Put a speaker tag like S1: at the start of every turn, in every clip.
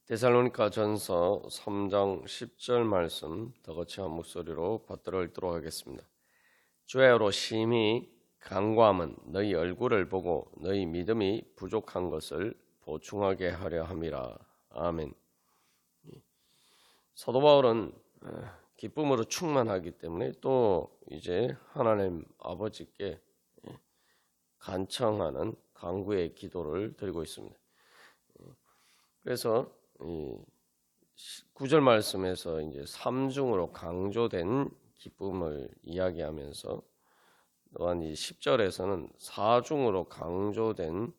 S1: 데살로니가 전서 3장 10절 말씀 다 같이 한 목소리로 받들어 읽도록 하겠습니다. 주야로 심히 간구함은 너희 얼굴을 보고 너희 믿음이 부족한 것을 보충하게 하려 함이라. 아멘. 사도 바울은 기쁨으로 충만하기 때문에 또 이제 하나님 아버지께 간청하는 간구의 기도를 드리고 있습니다. 그래서 이 9절 말씀에서 이제 삼중으로 강조된 기쁨을 이야기하면서 또한 이 10절에서는 사중으로 강조된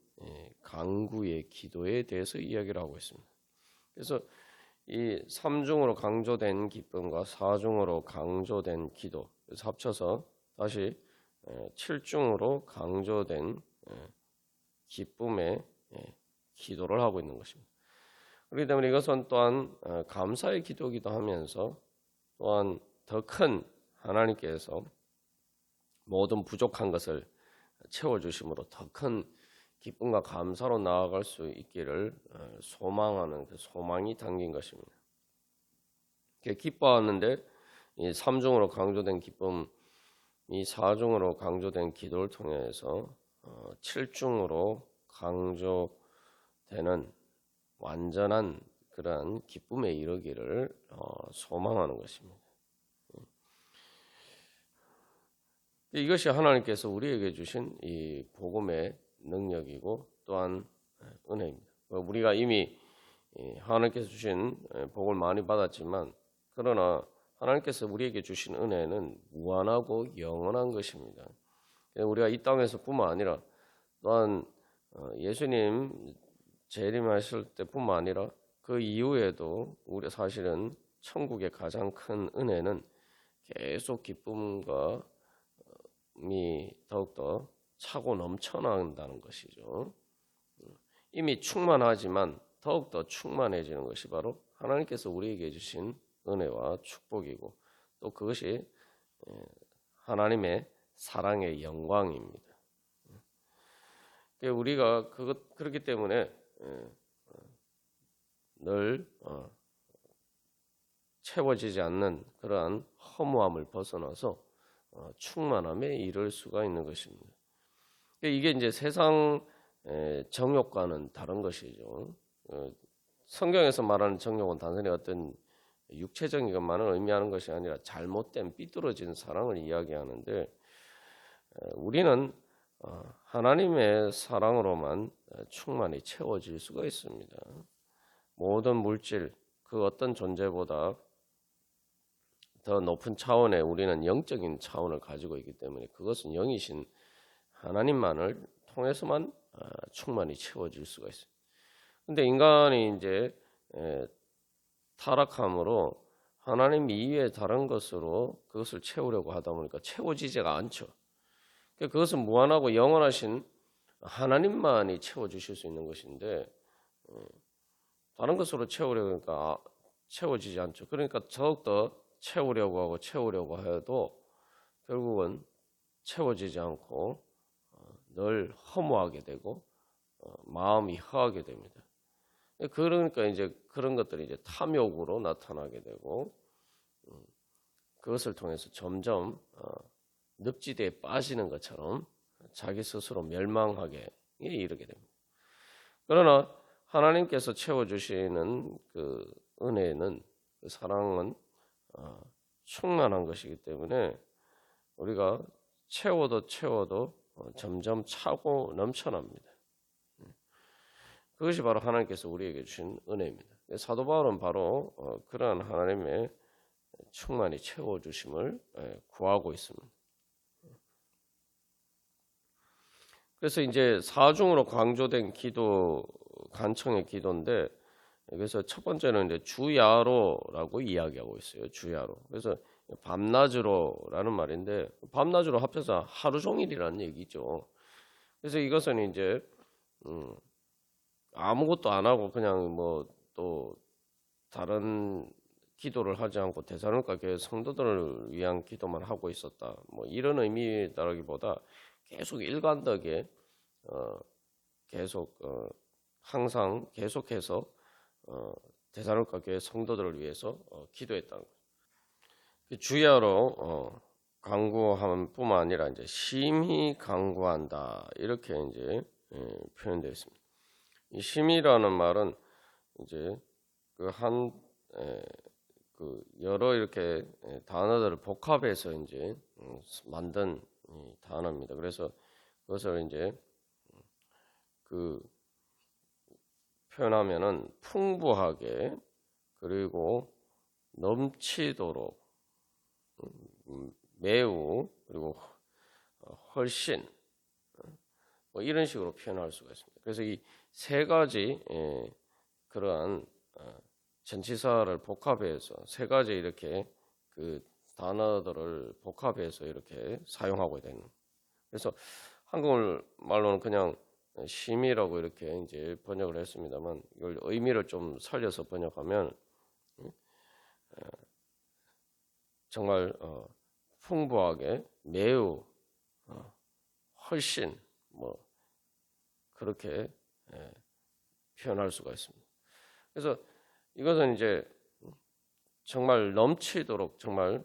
S1: 간구의 기도에 대해서 이야기를 하고 있습니다. 그래서 이 삼중으로 강조된 기쁨과 사중으로 강조된 기도, 그래서 합쳐서 다시 7중으로 강조된 기쁨의 기도를 하고 있는 것입니다. 그렇기 때문에 이것은 또한 감사의 기도이기도 하면서 또한 더 큰 하나님께서 모든 부족한 것을 채워주심으로 더 큰 기쁨과 감사로 나아갈 수 있기를 소망하는 그 소망이 담긴 것입니다. 기뻐하는데 이 삼중으로 강조된 기쁨, 이 사중으로 강조된 기도를 통해서 7중으로 강조되는 완전한 그러한 기쁨에 이르기를 소망하는 것입니다. 이것이 하나님께서 우리에게 주신 이 복음의 능력이고 또한 은혜입니다. 우리가 이미 하나님께서 주신 복을 많이 받았지만 그러나 하나님께서 우리에게 주신 은혜는 무한하고 영원한 것입니다. 우리가 이 땅에서뿐만 아니라 또한 예수님 재림하실 때뿐만 아니라 그 이후에도 우리 사실은 천국의 가장 큰 은혜는 계속 기쁨과 더욱더 차고 넘쳐난다는 것이죠. 이미 충만하지만 더욱더 충만해지는 것이 바로 하나님께서 우리에게 주신 은혜와 축복이고 또 그것이 하나님의 사랑의 영광입니다. 우리가 그렇기 때문에 늘 채워지지 않는 그러한 허무함을 벗어나서 충만함에 이를 수가 있는 것입니다. 이게 이제 세상 정욕과는 다른 것이죠. 성경에서 말하는 정욕은 단순히 어떤 육체적인 것만을 의미하는 것이 아니라 잘못된 삐뚤어진 사랑을 이야기하는데 우리는 하나님의 사랑으로만 충만히 채워질 수가 있습니다. 모든 물질, 그 어떤 존재보다 더 높은 차원의 우리는 영적인 차원을 가지고 있기 때문에 그것은 영이신 하나님만을 통해서만 충만히 채워질 수가 있어요. 근데 인간이 이제 타락함으로 하나님 이외의 다른 것으로 그것을 채우려고 하다 보니까 채워지지가 않죠. 그것은 무한하고 영원하신 하나님만이 채워주실 수 있는 것인데 다른 것으로 채우려고 하니까 채워지지 않죠. 그러니까 더욱더 채우려고 해도 결국은 채워지지 않고 늘 허무하게 되고 마음이 허하게 됩니다. 그러니까 이제 그런 것들이 이제 탐욕으로 나타나게 되고 그것을 통해서 점점 늪지대에 빠지는 것처럼 자기 스스로 멸망하게 이르게 됩니다. 그러나 하나님께서 채워주시는 그 은혜는, 그 사랑은 충만한 것이기 때문에 우리가 채워도 점점 차고 넘쳐납니다. 그것이 바로 하나님께서 우리에게 주신 은혜입니다. 사도 바울은 바로 그러한 하나님의 충만히 채워주심을 구하고 있습니다. 그래서 이제 사중으로 강조된 기도, 간청의 기도인데 그래서 첫 번째는 이제 주야로라고 이야기하고 있어요. 주야로. 그래서 밤낮으로라는 말인데 밤낮으로 합쳐서 하루 종일이라는 얘기죠. 그래서 이것은 이제 아무것도 안 하고 그냥 뭐 또 다른 기도를 하지 않고 데살로니가 교회 성도들을 위한 기도만 하고 있었다. 뭐 이런 의미라기보다 계속 일관되게 계속 항상 계속해서 데살로니가 교회 성도들을 위해서 기도했다는 거예요. 주야로 간구함 뿐만 아니라 이제 심히 간구한다 이렇게 이제 표현되어 있습니다. 이 심이라는 말은 이제 그 여러 이렇게 단어들을 복합해서 이제 만든 단어입니다. 그래서 그것을 이제 그 표현하면은 풍부하게 그리고 넘치도록 매우 그리고 훨씬 뭐 이런 식으로 표현할 수가 있습니다. 그래서 이 세 가지 그러한 전치사를 복합해서 세 가지 이렇게 그 단어들을 복합해서 이렇게 사용하고 되는. 그래서 한국말 말로는 그냥 심이라고 이렇게 이제 번역을 했습니다만 이걸 의미를 좀 살려서 번역하면 정말 풍부하게 매우 훨씬 뭐 그렇게 표현할 수가 있습니다. 그래서 이것은 이제 정말 넘치도록 정말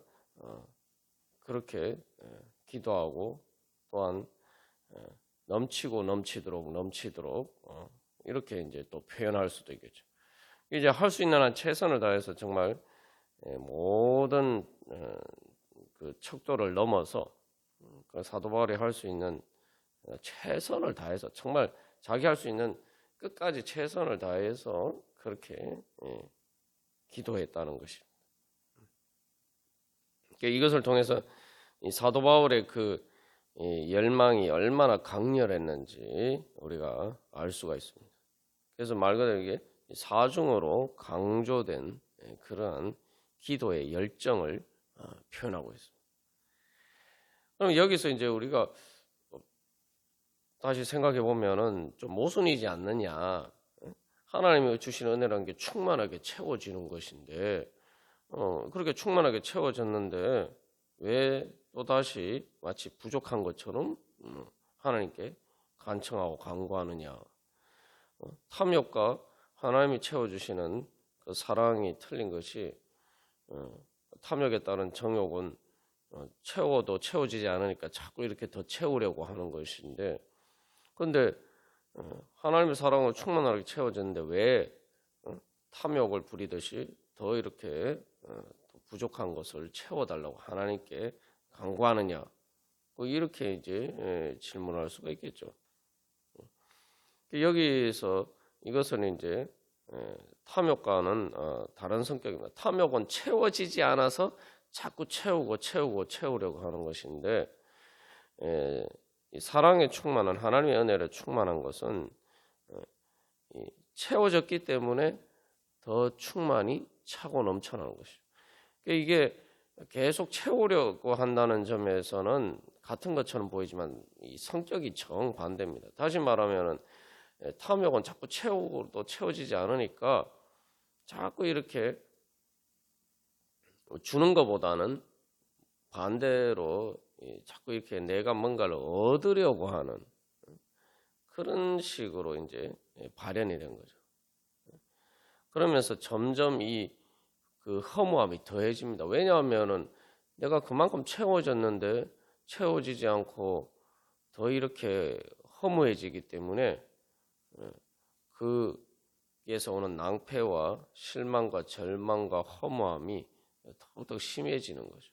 S1: 그렇게 기도하고 또한 넘치고 넘치도록 이렇게 이제 또 표현할 수도 있겠죠. 이제 할 수 있는 한 최선을 다해서 정말 모든 그 척도를 넘어서 그 사도 바울이 할 수 있는 최선을 다해서 정말 자기 할 수 있는 끝까지 최선을 다해서 그렇게 기도했다는 것입니다. 이것을 통해서 이 사도 바울의 그 열망이 얼마나 강렬했는지 우리가 알 수가 있습니다. 그래서 말 그대로 이게 사중으로 강조된 그러한 기도의 열정을 표현하고 있습니다. 그럼 여기서 이제 우리가 다시 생각해 보면은 좀 모순이지 않느냐? 하나님이 주시는 은혜라는 게 충만하게 채워지는 것인데, 그렇게 충만하게 채워졌는데 왜 또 다시 마치 부족한 것처럼 하나님께 간청하고 간구하느냐? 탐욕과 하나님이 채워주시는 그 사랑이 틀린 것이 탐욕에 따른 정욕은 채워도 채워지지 않으니까 자꾸 이렇게 더 채우려고 하는 것인데, 그런데 하나님의 사랑으로 충만하게 채워졌는데 왜 탐욕을 부리듯이 더 이렇게 부족한 것을 채워달라고 하나님께 간구하느냐? 이렇게 이제 질문할 수가 있겠죠. 여기서 이것은 이제 탐욕과는 다른 성격입니다. 탐욕은 채워지지 않아서 자꾸 채우려고 하는 것인데, 이 사랑에 충만한 하나님의 은혜를 충만한 것은 채워졌기 때문에 더 충만히 차고 넘쳐나는 것이죠. 이게 계속 채우려고 한다는 점에서는 같은 것처럼 보이지만 이 성격이 정반대입니다. 다시 말하면은 탐욕은 자꾸 채우고 또 채워지지 않으니까 자꾸 이렇게 주는 것보다는 반대로 자꾸 이렇게 내가 뭔가를 얻으려고 하는 그런 식으로 이제 발현이 된 거죠. 그러면서 점점 그 허무함이 더해집니다. 왜냐하면은 내가 그만큼 채워졌는데 채워지지 않고 더 이렇게 허무해지기 때문에 그에서 오는 낭패와 실망과 절망과 허무함이 더욱더 심해지는 거죠.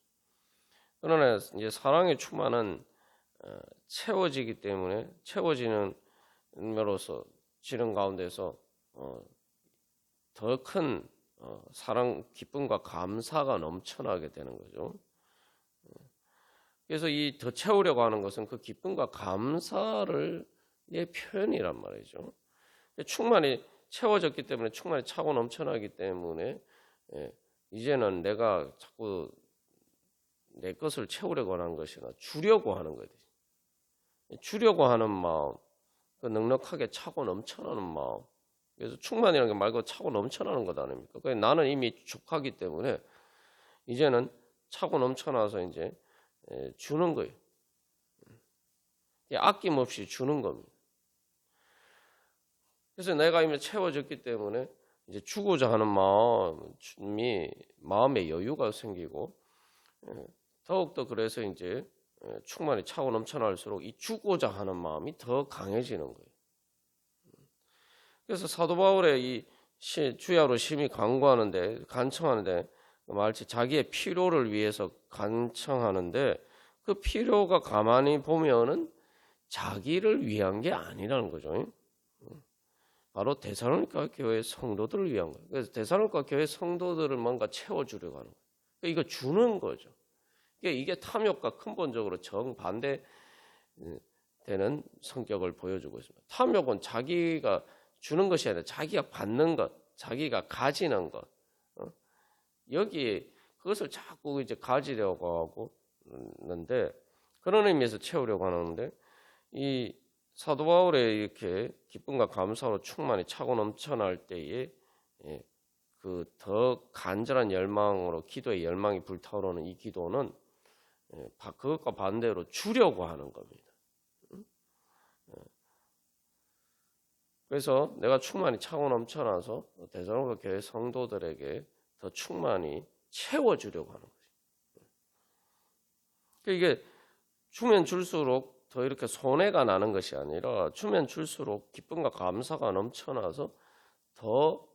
S1: 그러나 이제 사랑의 충만은 채워지기 때문에 채워지는 면으로서 지는 가운데서 더 큰 사랑, 기쁨과 감사가 넘쳐나게 되는 거죠. 그래서 이 더 채우려고 하는 것은 그 기쁨과 감사를 의 표현이란 말이죠. 충만히 채워졌기 때문에 충만히 차고 넘쳐나기 때문에 이제는 내가 자꾸 내 것을 채우려고 하는 것이나 주려고 하는 거지. 주려고 하는 마음, 그 넉넉하게 차고 넘쳐나는 마음. 그래서 충만이라는 게 말고 차고 넘쳐나는 것 아닙니까? 그래서 나는 이미 족하기 때문에 이제는 차고 넘쳐나서 이제 주는 거예요. 아낌없이 주는 겁니다. 그래서 내가 이미 채워졌기 때문에 이제 주고자 하는 마음에 여유가 생기고 더욱더 그래서 이제 충만히 차고 넘쳐날수록 이 주고자 하는 마음이 더 강해지는 거예요. 그래서 사도 바울의 이 주야로 심히 간청하는데 말치 자기의 필요를 위해서 간청하는데 그 필요가 가만히 보면은 자기를 위한 게 아니라는 거죠. 바로 데살로니가 교회 성도들을 위한 거예요. 그래서 데살로니가 교회 성도들을 뭔가 채워주려고 하는 거예요. 그러니까 이거 주는 거죠. 이게 탐욕과 근본적으로 정반대 되는 성격을 보여주고 있습니다. 탐욕은 자기가 주는 것이 아니라 자기가 받는 것, 자기가 가지는 것. 여기 그것을 자꾸 이제 가지려고 하고 있는데 그런 의미에서 채우려고 하는데 이 사도 바울의 이렇게 기쁨과 감사로 충만히 차고 넘쳐날 때에 그 더 간절한 열망으로 기도의 열망이 불타오르는 이 기도는 그것과 반대로 주려고 하는 겁니다. 그래서 내가 충만히 차고 넘쳐나서 데살로니가 교회 성도들에게 더 충만히 채워주려고 하는 거죠. 이게 주면 줄수록 더 이렇게 손해가 나는 것이 아니라 주면 줄수록 기쁨과 감사가 넘쳐나서 더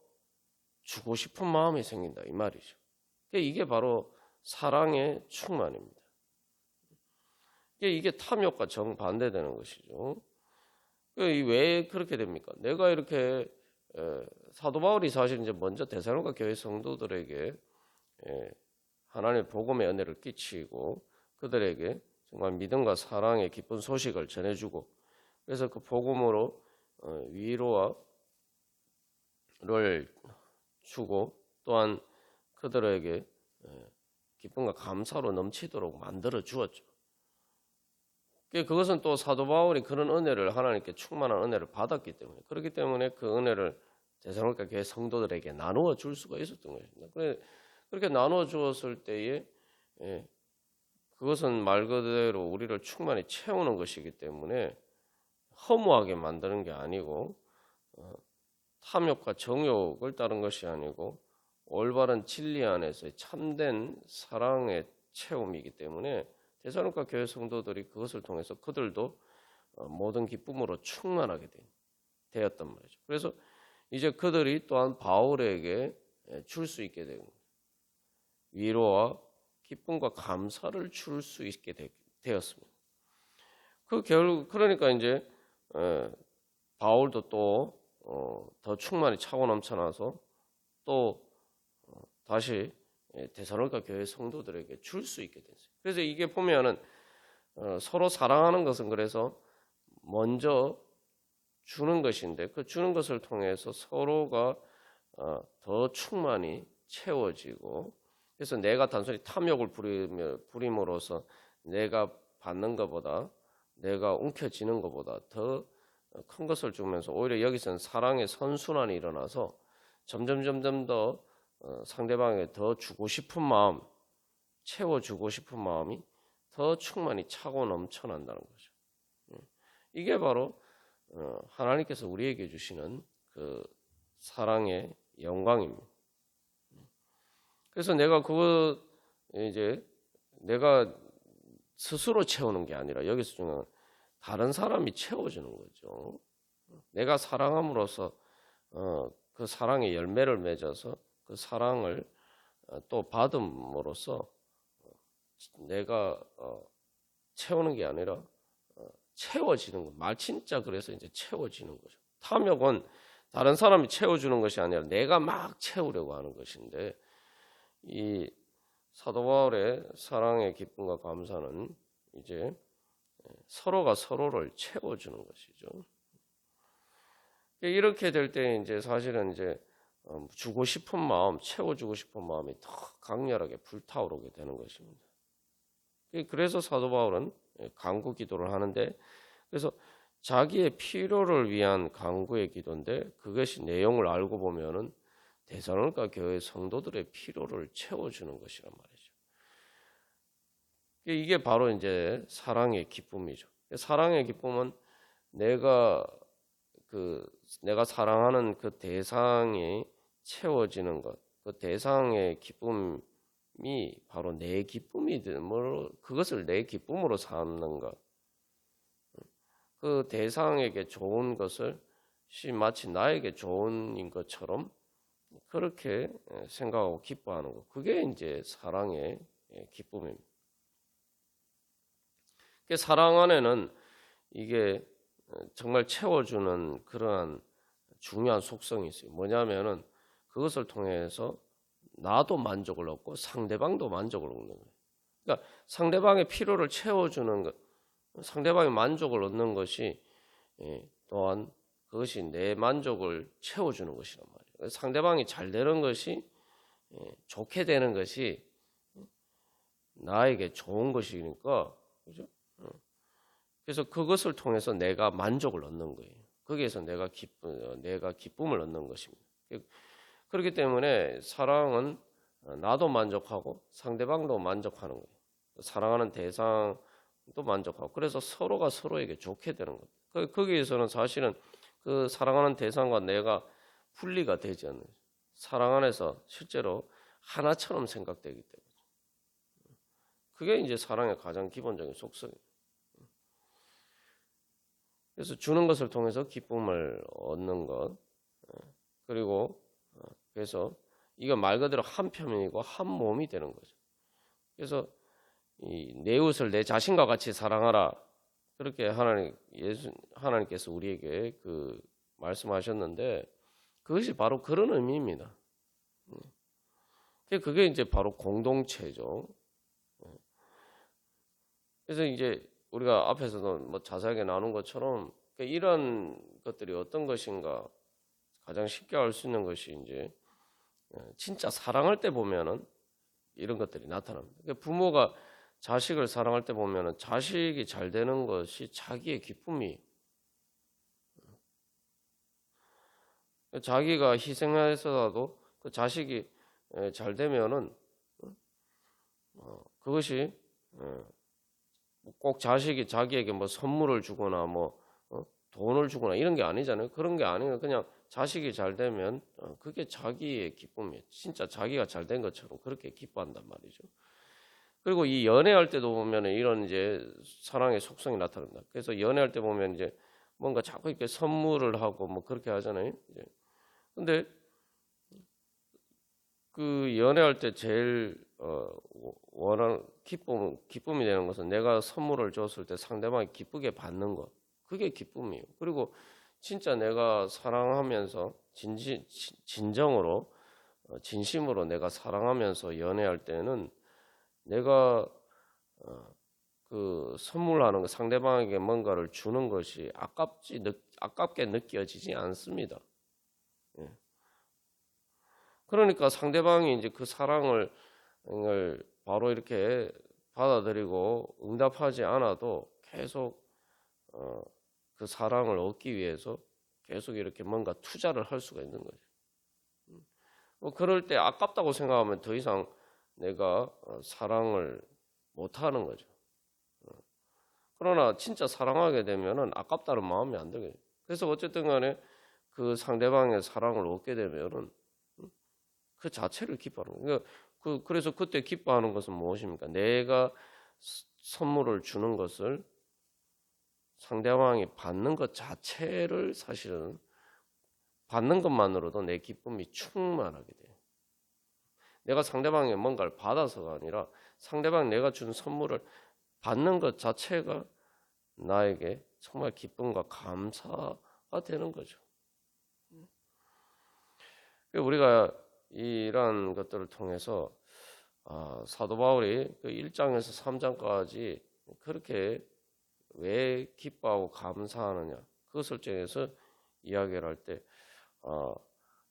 S1: 주고 싶은 마음이 생긴다 이 말이죠. 이게 바로 사랑의 충만입니다. 이게 탐욕과 정반대되는 것이죠. 왜 그렇게 됩니까? 내가 이렇게 사도 바울이 사실 이제 먼저 데살로니가 교회 성도들에게 하나님의 복음의 은혜를 끼치고 그들에게 정말 믿음과 사랑의 기쁜 소식을 전해주고 그래서 그 복음으로 위로를 주고 또한 그들에게 기쁨과 감사로 넘치도록 만들어 주었죠. 그것은 또 사도 바울이 그런 은혜를 하나님께 충만한 은혜를 받았기 때문에 그렇기 때문에 그 은혜를 데살로니가 교회 성도들에게 나누어 줄 수가 있었던 것입니다. 그렇게 나누어 주었을 때에 그것은 말 그대로 우리를 충만히 채우는 것이기 때문에 허무하게 만드는 게 아니고 탐욕과 정욕을 따른 것이 아니고 올바른 진리 안에서의 참된 사랑의 채움이기 때문에 데살로니가 교회 성도들이 그것을 통해서 그들도 모든 기쁨으로 충만하게 되었단 말이죠. 그래서 이제 그들이 또한 바울에게 줄 수 있게 된 거예요. 위로와 기쁨과 감사를 줄 수 있게 되었습니다. 그러니까 이제 바울도 또 더 충만히 차고 넘쳐나서 또 다시 데살로니가 교회 성도들에게 줄 수 있게 됐어요. 그래서 이게 보면은 서로 사랑하는 것은 그래서 먼저 주는 것인데 그 주는 것을 통해서 서로가 더 충만히 채워지고 그래서 내가 단순히 탐욕을 부림으로써 내가 받는 것보다 내가 움켜쥐는 것보다 더 큰 것을 주면서 오히려 여기서는 사랑의 선순환이 일어나서 점점 더 상대방에게 더 주고 싶은 마음, 채워주고 싶은 마음이 더 충만히 차고 넘쳐난다는 거죠. 이게 바로 하나님께서 우리에게 주시는 그 사랑의 영광입니다. 그래서 내가 내가 스스로 채우는 게 아니라 여기서 중요한 다른 사람이 채워주는 거죠. 내가 사랑함으로써 그 사랑의 열매를 맺어서 그 사랑을 또 받음으로써 내가 채우는 게 아니라 채워지는 거. 말 진짜 그래서 이제 채워지는 거죠. 탐욕은 다른 사람이 채워주는 것이 아니라 내가 막 채우려고 하는 것인데 이 사도 바울의 사랑의 기쁨과 감사는 이제 서로가 서로를 채워주는 것이죠. 이렇게 될 때 이제 사실은 이제 주고 싶은 마음, 채워주고 싶은 마음이 더 강렬하게 불타오르게 되는 것입니다. 그래서 사도 바울은 간구 기도를 하는데 그래서 자기의 필요를 위한 간구의 기도인데 그것이 내용을 알고 보면은 데살로니가 교회 성도들의 필요를 채워주는 것이란 말이죠. 이게 바로 이제 사랑의 기쁨이죠. 사랑의 기쁨은 내가 사랑하는 그 대상이 채워지는 것, 그 대상의 기쁨이 바로 내 기쁨이 됨으로 그것을 내 기쁨으로 삼는 것, 그 대상에게 좋은 것을 마치 나에게 좋은 것처럼 그렇게 생각하고 기뻐하는 것, 그게 이제 사랑의 기쁨입니다. 사랑 안에는 이게 정말 채워주는 그러한 중요한 속성이 있어요. 뭐냐면은 그것을 통해서 나도 만족을 얻고 상대방도 만족을 얻는 거예요. 그러니까 상대방의 필요를 채워주는 것, 상대방의 만족을 얻는 것이 또한 그것이 내 만족을 채워주는 것이란 말이에요. 상대방이 잘 되는 것이 좋게 되는 것이 나에게 좋은 것이니까, 그죠? 그래서 그것을 통해서 내가 만족을 얻는 거예요. 거기에서 내가 기쁨을 얻는 것입니다. 그렇기 때문에 사랑은 나도 만족하고 상대방도 만족하는 거예요. 사랑하는 대상도 만족하고, 그래서 서로가 서로에게 좋게 되는 거예요. 거기에서는 사실은 그 사랑하는 대상과 내가 분리가 되지 않는, 사랑 안에서 실제로 하나처럼 생각되기 때문에, 그게 이제 사랑의 가장 기본적인 속성이에요. 그래서 주는 것을 통해서 기쁨을 얻는 것, 그리고 그래서 이거 말 그대로 한 편이고 한 몸이 되는 거죠. 그래서 내 이웃을 내 자신과 같이 사랑하라, 그렇게 하나님께서 우리에게 말씀하셨는데, 그것이 바로 그런 의미입니다. 그게 이제 바로 공동체죠. 그래서 이제 우리가 앞에서도 뭐 자세하게 나눈 것처럼 이런 것들이 어떤 것인가 가장 쉽게 알 수 있는 것이 이제 진짜 사랑할 때 보면은 이런 것들이 나타납니다. 부모가 자식을 사랑할 때 보면은 자식이 잘 되는 것이 자기의 기쁨이, 자기가 희생해서라도 그 자식이 잘 되면은 그것이 꼭 자식이 자기에게 뭐 선물을 주거나 뭐 돈을 주거나 이런 게 아니잖아요. 그런 게 아니고 그냥 자식이 잘 되면 그게 자기의 기쁨이에요. 진짜 자기가 잘 된 것처럼 그렇게 기뻐한단 말이죠. 그리고 이 연애할 때도 보면 이런 이제 사랑의 속성이 나타납니다. 그래서 연애할 때 보면 이제 뭔가 자꾸 이렇게 선물을 하고 뭐 그렇게 하잖아요. 이제. 근데 그 연애할 때 제일 원하는 기쁨이 되는 것은 내가 선물을 줬을 때 상대방이 기쁘게 받는 것, 그게 기쁨이에요. 그리고 진짜 내가 사랑하면서 진정으로 진심으로 내가 사랑하면서 연애할 때는 내가 그 선물하는 거, 상대방에게 뭔가를 주는 것이 아깝게 느껴지지 않습니다. 예. 그러니까 상대방이 이제 그 사랑을 바로 이렇게 받아들이고 응답하지 않아도 계속 그 사랑을 얻기 위해서 계속 이렇게 뭔가 투자를 할 수가 있는 거죠. 뭐 그럴 때 아깝다고 생각하면 더 이상 내가 사랑을 못 하는 거죠. 그러나 진짜 사랑하게 되면은 아깝다는 마음이 안 들게. 그래서 어쨌든 간에 그 상대방의 사랑을 얻게 되면은 그 자체를 기뻐하는 거예요. 그래서 그때 기뻐하는 것은 무엇입니까? 내가 선물을 주는 것을 상대방이 받는 것 자체를 사실은 받는 것만으로도 내 기쁨이 충만하게 돼요. 내가 상대방의 뭔가를 받아서가 아니라 상대방 내가 준 선물을 받는 것 자체가 나에게 정말 기쁨과 감사가 되는 거죠. 우리가 이러한 것들을 통해서 사도 바울이 그 1장에서 3장까지 그렇게 왜 기뻐하고 감사하느냐, 그것을 통해서 이야기를 할 때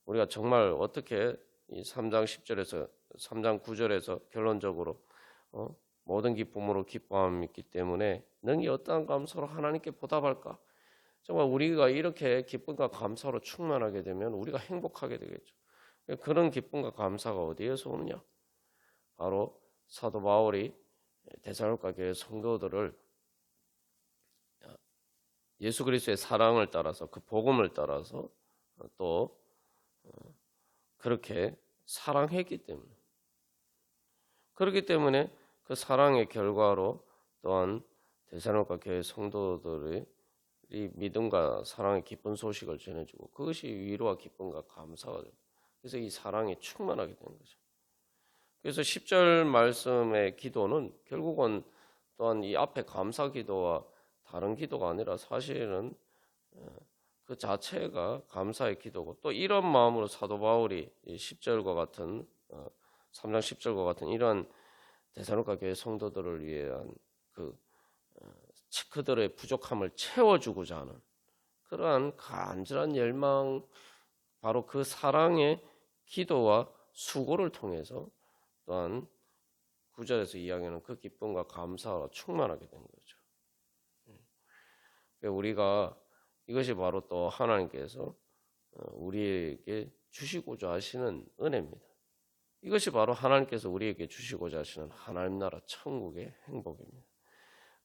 S1: 우리가 정말 어떻게 이 3장 10절에서 3장 9절에서 결론적으로 모든 기쁨으로 기뻐함이 있기 때문에 능히 어떠한 감사로 하나님께 보답할까? 정말 우리가 이렇게 기쁨과 감사로 충만하게 되면 우리가 행복하게 되겠죠. 그런 기쁨과 감사가 어디에서 오느냐? 바로 사도 바울이 데살로니가 교회 성도들을 예수 그리스도의 사랑을 따라서 그 복음을 따라서 또 그렇게 사랑했기 때문에. 그렇기 때문에 그 사랑의 결과로 또한 데살로니가 교회 성도들이 이 믿음과 사랑의 기쁜 소식을 전해주고 그것이 위로와 기쁨과 감사가 되고 그래서 이 사랑이 충만하게 되는 거죠. 그래서 10절 말씀의 기도는 결국은 또한 이 앞에 감사 기도와 다른 기도가 아니라 사실은 그 자체가 감사의 기도고 또 이런 마음으로 사도 바울이 10절과 같은 3장 10절과 같은 이런 데살로니가 교회 성도들을 위한 그들의 부족함을 채워주고자 하는 그러한 간절한 열망, 바로 그 사랑의 기도와 수고를 통해서 또한 9절에서 이야기하는 그 기쁨과 감사가 충만하게 된 거죠. 우리가 이것이 바로 또 하나님께서 우리에게 주시고자 하시는 은혜입니다. 이것이 바로 하나님께서 우리에게 주시고자 하시는 하나님 나라 천국의 행복입니다.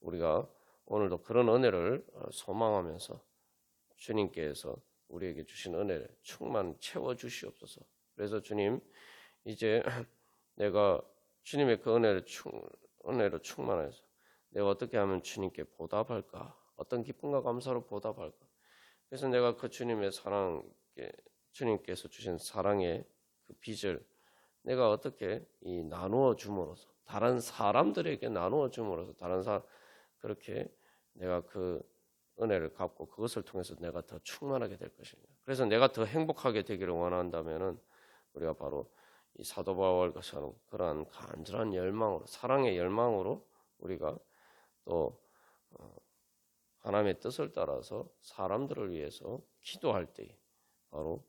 S1: 우리가 오늘도 그런 은혜를 소망하면서 주님께서 우리에게 주신 은혜를 충만 채워주시옵소서. 그래서 주님, 이제 내가 주님의 그 은혜로 충만해서 내가 어떻게 하면 주님께 보답할까? 어떤 기쁨과 감사로 보답할까? 그래서 내가 그 주님의 주님께서 주신 사랑의 그 빚을 내가 어떻게 나누어 줌으로써 다른 사람들에게 나누어 줌으로써 그렇게 내가 그 은혜를 갚고 그것을 통해서 내가 더 충만하게 될 것입니다. 그래서 내가 더 행복하게 되기를 원한다면은 우리가 바로 이 사도 바울과 하는 그러한 간절한 열망으로 사랑의 열망으로 우리가 또 하나님의 뜻을 따라서 사람들을 위해서 기도할 때 바로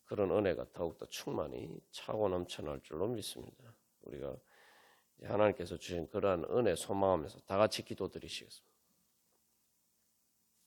S1: 그런 은혜가 더욱더 충만히 차고 넘쳐날 줄로 믿습니다. 우리가 하나님께서 주신 그러한 은혜 소망하면서 다 같이 기도드리시겠습니다.